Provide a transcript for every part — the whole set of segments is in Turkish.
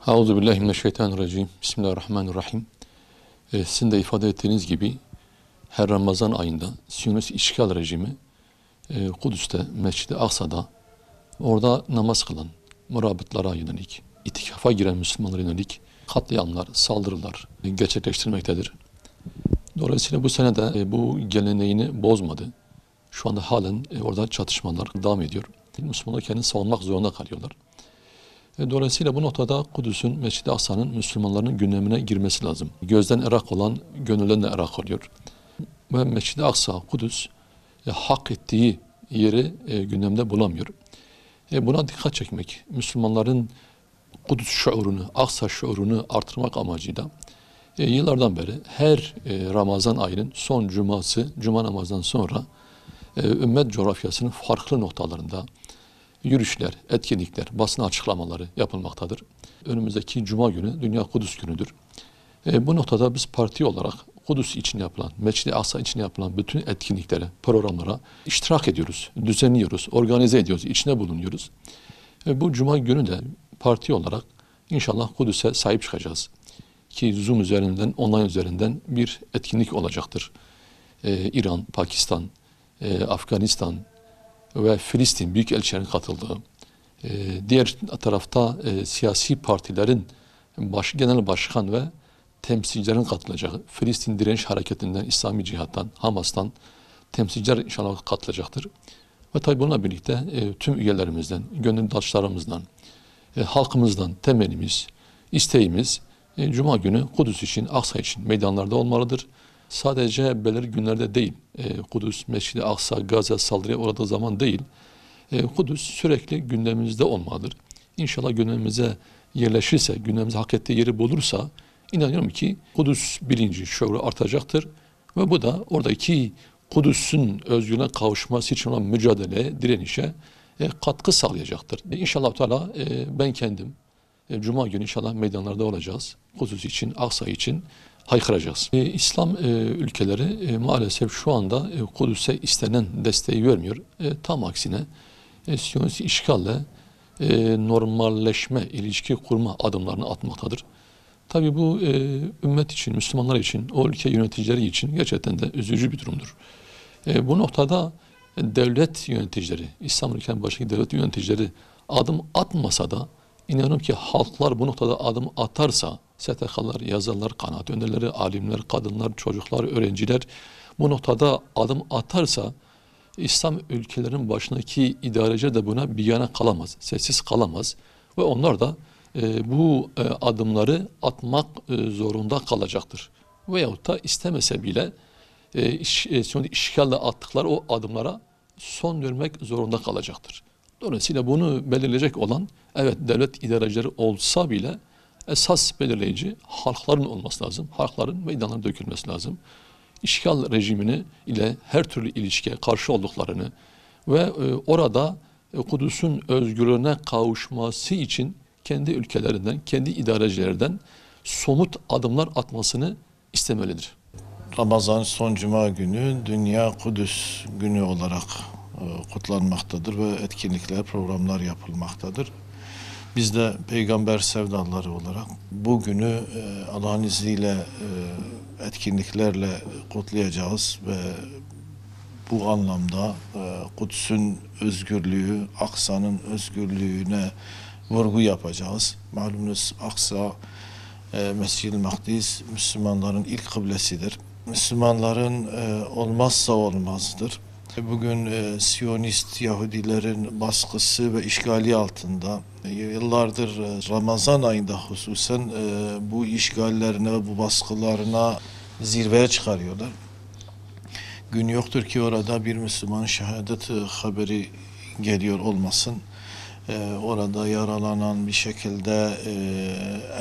Euzubillahimineşşeytanirracim. Bismillahirrahmanirrahim. Sizin de ifade ettiğiniz gibi her Ramazan ayında Siyonist işgal rejimi Kudüs'te, Mescid-i Aksa'da orada namaz kılan murabıtlara yönelik, itikafa giren Müslümanlara yönelik katliamlar, saldırılar gerçekleştirmektedir. Dolayısıyla bu sene de bu geleneğini bozmadı. Şu anda halen orada çatışmalar devam ediyor. Müslümanlar kendini savunmak zorunda kalıyorlar. Dolayısıyla bu noktada Kudüs'ün, Mescid-i Aksa'nın Müslümanların gündemine girmesi lazım. Gözden ırak olan, gönülden de ırak oluyor. Ve Mescid-i Aksa, Kudüs hak ettiği yeri gündemde bulamıyor. Buna dikkat çekmek, Müslümanların Kudüs şuurunu, Aksa şuurunu artırmak amacıyla yıllardan beri her Ramazan ayının son cuması, cuma namazdan sonra ümmet coğrafyasının farklı noktalarında yürüyüşler, etkinlikler, basın açıklamaları yapılmaktadır. Önümüzdeki Cuma günü Dünya Kudüs Günü'dür. Bu noktada biz parti olarak Kudüs için yapılan, Mescid-i Aksa için yapılan bütün etkinliklere, programlara iştirak ediyoruz, düzenliyoruz, organize ediyoruz, içine bulunuyoruz. Bu Cuma günü de parti olarak inşallah Kudüs'e sahip çıkacağız. Ki Zoom üzerinden, online üzerinden bir etkinlik olacaktır. İran, Pakistan, Afganistan ve Filistin büyükelçilerin katıldığı, diğer tarafta siyasi partilerin genel başkan ve temsilcilerin katılacağı, Filistin Direniş Hareketi'nden, İslami Cihat'tan, Hamas'tan temsilciler inşallah katılacaktır. Ve tabi bununla birlikte tüm üyelerimizden, gönüldaşlarımızdan, halkımızdan temennimiz, isteğimiz Cuma günü Kudüs için, Aksa için meydanlarda olmalıdır. Sadece belirli günlerde değil, Kudüs, Mescid-i Aksa, Gazze saldırıya uğradığı zaman değil, Kudüs sürekli gündemimizde olmalıdır. İnşallah gündemimize yerleşirse, gündemimize hak ettiği yeri bulursa, inanıyorum ki Kudüs bilinci, şuuru artacaktır. Ve bu da oradaki Kudüs'ün özgürlüğüne kavuşması için olan mücadeleye, direnişe katkı sağlayacaktır. İnşallah Teala ben kendim, Cuma günü inşallah meydanlarda olacağız. Kudüs için, Aksa için haykıracağız. İslam ülkeleri maalesef şu anda Kudüs'e istenen desteği vermiyor. Tam aksine Siyonist işgalle normalleşme, ilişki kurma adımlarını atmaktadır. Tabii bu ümmet için, Müslümanlar için, o ülke yöneticileri için gerçekten de üzücü bir durumdur. Bu noktada devlet yöneticileri, İslam ülkenin başındaki devlet yöneticileri adım atmasa da İnanıyorum ki halklar bu noktada adım atarsa, STK'lar, yazarlar, kanaat önderleri, alimler, kadınlar, çocuklar, öğrenciler bu noktada adım atarsa İslam ülkelerinin başındaki idareciler de buna bir yana kalamaz, sessiz kalamaz ve onlar da bu adımları atmak zorunda kalacaktır. Veyahut da istemese bile işgalle attıkları o adımlara son vermek zorunda kalacaktır. Dolayısıyla bunu belirleyecek olan, evet devlet idarecileri olsa bile esas belirleyici halkların olması lazım. Halkların meydanlara dökülmesi lazım. İşgal rejimini ile her türlü ilişkiye karşı olduklarını ve orada Kudüs'ün özgürlüğüne kavuşması için kendi ülkelerinden, kendi idarecilerden somut adımlar atmasını istemelidir. Ramazan son cuma günü Dünya Kudüs Günü olarak kutlanmaktadır ve etkinlikler, programlar yapılmaktadır. Biz de peygamber sevdalıları olarak bu günü Allah'ın izniyle etkinliklerle kutlayacağız ve bu anlamda Kudüs'ün özgürlüğü, Aksa'nın özgürlüğüne vurgu yapacağız. Malumunuz Aksa, Mescid-i Makdis Müslümanların ilk kıblesidir. Müslümanların olmazsa olmazdır. Bugün Siyonist Yahudilerin baskısı ve işgali altında yıllardır Ramazan ayında hususen bu işgallerine ve bu baskılarına zirveye çıkarıyorlar. Gün yoktur ki orada bir Müslüman şehadet haberi geliyor olmasın. Orada yaralanan bir şekilde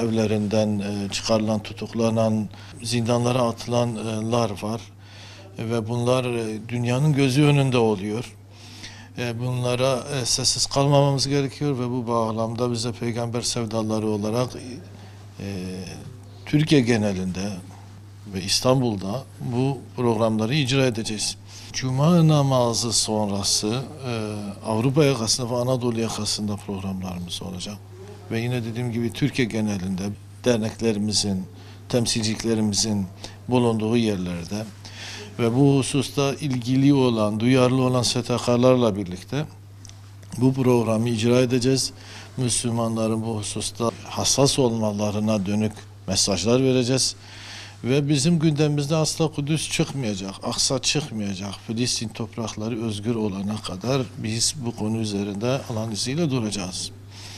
evlerinden çıkarılan, tutuklanan, zindanlara atılanlar var. Ve bunlar dünyanın gözü önünde oluyor. Bunlara sessiz kalmamamız gerekiyor ve bu bağlamda bize peygamber sevdaları olarak Türkiye genelinde ve İstanbul'da bu programları icra edeceğiz. Cuma namazı sonrası Avrupa yakasında ve Anadolu yakasında programlarımız olacak. ve yine dediğim gibi Türkiye genelinde derneklerimizin, temsilcilerimizin bulunduğu yerlerde ve bu hususta ilgili olan, duyarlı olan STK'larla birlikte bu programı icra edeceğiz. Müslümanların bu hususta hassas olmalarına dönük mesajlar vereceğiz. Ve bizim gündemimizde asla Kudüs çıkmayacak, Aksa çıkmayacak. Filistin toprakları özgür olana kadar biz bu konu üzerinde Allah'ın izniyle duracağız.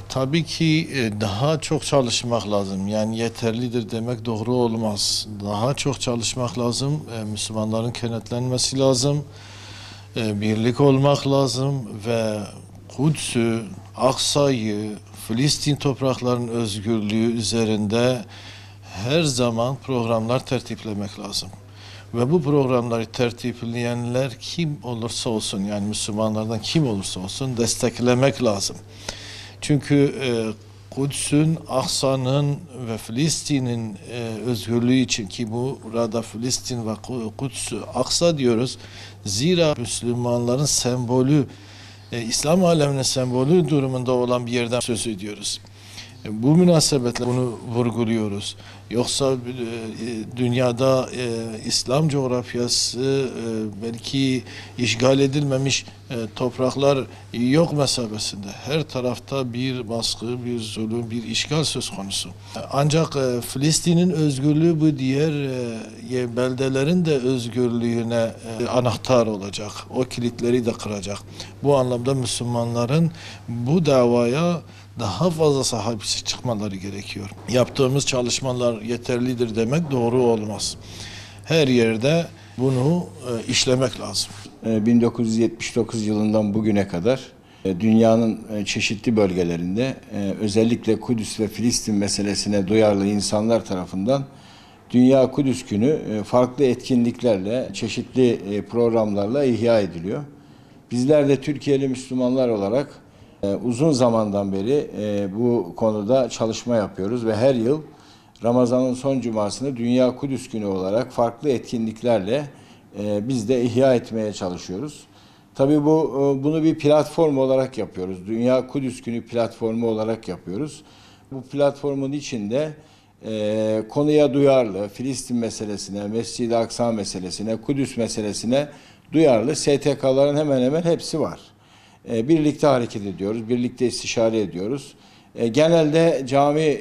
Tabii ki daha çok çalışmak lazım. Yani yeterlidir demek doğru olmaz. Daha çok çalışmak lazım. Müslümanların kenetlenmesi lazım. Birlik olmak lazım ve Kudüs'ü, Aksa'yı, Filistin topraklarının özgürlüğü üzerinde her zaman programlar tertiplemek lazım. Ve bu programları tertipleyenler kim olursa olsun, yani Müslümanlardan kim olursa olsun desteklemek lazım. Çünkü Kudüs'ün, Aksa'nın ve Filistin'in özgürlüğü için, ki burada Filistin ve Kudüs'ü Aksa diyoruz. Zira Müslümanların sembolü, İslam aleminin sembolü durumunda olan bir yerden söz ediyoruz. Bu münasebetle bunu vurguluyoruz. Yoksa dünyada İslam coğrafyası belki işgal edilmemiş topraklar yok mesabesinde. Her tarafta bir baskı, bir zulüm, bir işgal söz konusu. Ancak Filistin'in özgürlüğü bu diğer beldelerin de özgürlüğüne anahtar olacak. O kilitleri de kıracak. Bu anlamda Müslümanların bu davaya daha fazla sahip çıkmaları gerekiyor. Yaptığımız çalışmalar yeterlidir demek doğru olmaz. Her yerde bunu işlemek lazım. 1979 yılından bugüne kadar dünyanın çeşitli bölgelerinde özellikle Kudüs ve Filistin meselesine duyarlı insanlar tarafından Dünya Kudüs Günü farklı etkinliklerle, çeşitli programlarla ihya ediliyor. Bizler de Türkiye'li Müslümanlar olarak uzun zamandan beri bu konuda çalışma yapıyoruz ve her yıl Ramazan'ın son cumasını Dünya Kudüs Günü olarak farklı etkinliklerle biz de ihya etmeye çalışıyoruz. Tabii bunu bir platform olarak yapıyoruz. Dünya Kudüs Günü platformu olarak yapıyoruz. Bu platformun içinde konuya duyarlı, Filistin meselesine, Mescid-i Aksa meselesine, Kudüs meselesine duyarlı STK'ların hemen hemen hepsi var. Birlikte hareket ediyoruz, birlikte istişare ediyoruz. Genelde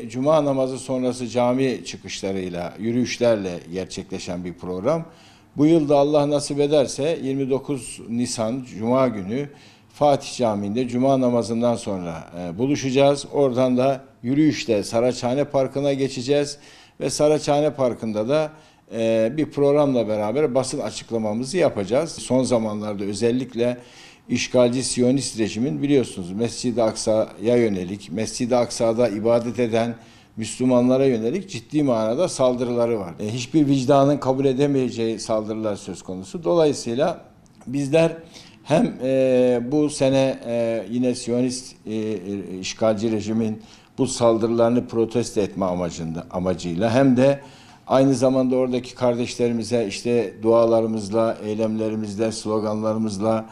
cuma namazı sonrası cami çıkışlarıyla, yürüyüşlerle gerçekleşen bir program. Bu yıl da Allah nasip ederse 29 Nisan Cuma günü Fatih Camii'nde cuma namazından sonra buluşacağız. Oradan da yürüyüşte Saraçhane Parkı'na geçeceğiz ve Saraçhane Parkı'nda da bir programla beraber basın açıklamamızı yapacağız. Son zamanlarda özellikle işgalci Siyonist rejimin biliyorsunuz Mescid-i Aksa'ya yönelik, Mescid-i Aksa'da ibadet eden Müslümanlara yönelik ciddi manada saldırıları var. Hiçbir vicdanın kabul edemeyeceği saldırılar söz konusu. Dolayısıyla bizler hem bu sene yine Siyonist işgalci rejimin bu saldırılarını protesto etme amacıyla hem de aynı zamanda oradaki kardeşlerimize işte dualarımızla, eylemlerimizle, sloganlarımızla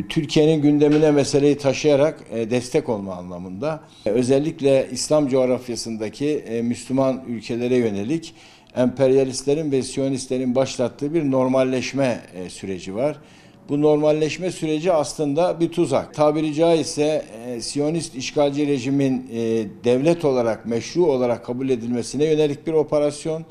Türkiye'nin gündemine meseleyi taşıyarak destek olma anlamında özellikle İslam coğrafyasındaki Müslüman ülkelere yönelik emperyalistlerin ve Siyonistlerin başlattığı bir normalleşme süreci var. Bu normalleşme süreci aslında bir tuzak. Tabiri caizse Siyonist işgalci rejimin devlet olarak, meşru olarak kabul edilmesine yönelik bir operasyon.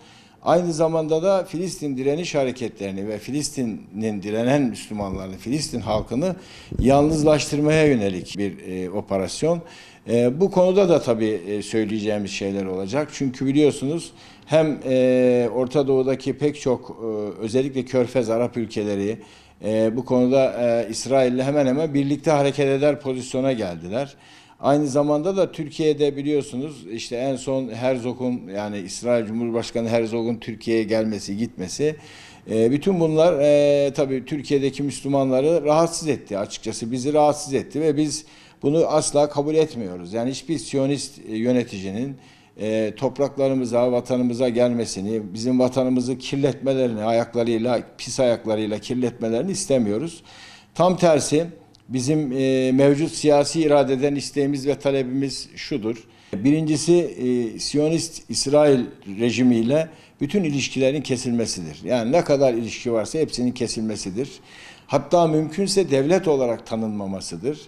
Aynı zamanda da Filistin direniş hareketlerini ve Filistin'in direnen Müslümanlarını, Filistin halkını yalnızlaştırmaya yönelik bir operasyon. Bu konuda da tabii söyleyeceğimiz şeyler olacak. Çünkü biliyorsunuz hem Orta Doğu'daki pek çok özellikle Körfez Arap ülkeleri bu konuda İsrail'le hemen hemen birlikte hareket eder pozisyona geldiler. Aynı zamanda da Türkiye'de biliyorsunuz işte en son Herzog'un yani İsrail Cumhurbaşkanı Herzog'un Türkiye'ye gelmesi, gitmesi bütün bunlar tabii Türkiye'deki Müslümanları rahatsız etti. Açıkçası bizi rahatsız etti ve biz bunu asla kabul etmiyoruz. Yani hiçbir Siyonist yöneticinin topraklarımıza, vatanımıza gelmesini, bizim vatanımızı kirletmelerini, ayaklarıyla, pis ayaklarıyla kirletmelerini istemiyoruz. Tam tersi bizim mevcut siyasi iradeden isteğimiz ve talebimiz şudur. Birincisi Siyonist İsrail rejimiyle bütün ilişkilerin kesilmesidir. Yani ne kadar ilişki varsa hepsinin kesilmesidir. Hatta mümkünse devlet olarak tanınmamasıdır.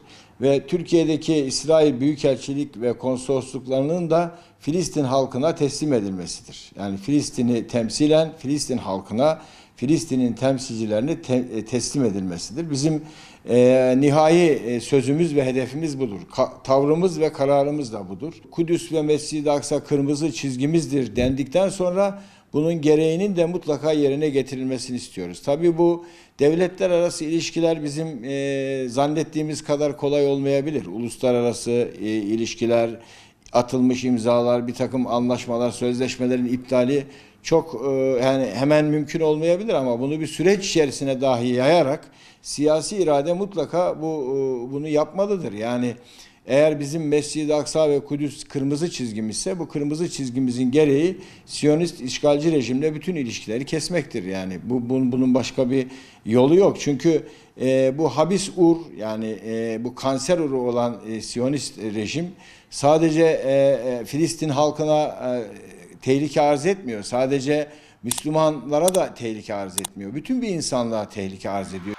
Ve Türkiye'deki İsrail Büyükelçilik ve konsolosluklarının da Filistin halkına teslim edilmesidir. Yani Filistin'i temsilen Filistin halkına, Filistin'in temsilcilerini teslim edilmesidir. Bizim nihai sözümüz ve hedefimiz budur. Tavrımız ve kararımız da budur. Kudüs ve Mescid-i Aksa kırmızı çizgimizdir dendikten sonra bunun gereğinin de mutlaka yerine getirilmesini istiyoruz. Tabii bu devletler arası ilişkiler bizim zannettiğimiz kadar kolay olmayabilir. Uluslararası ilişkiler, atılmış imzalar, bir takım anlaşmalar, sözleşmelerin iptali çok yani hemen mümkün olmayabilir ama bunu bir süreç içerisine dahi yayarak siyasi irade mutlaka bunu yapmalıdır. Yani eğer bizim Mescid-i Aksa ve Kudüs kırmızı çizgimizse bu kırmızı çizgimizin gereği Siyonist işgalci rejimle bütün ilişkileri kesmektir. Yani bunun başka bir yolu yok. Çünkü bu habis ur yani bu kanser uru olan Siyonist rejim sadece Filistin halkına tehlike arz etmiyor. Sadece Müslümanlara da tehlike arz etmiyor. Bütün bir insanlığa tehlike arz ediyor.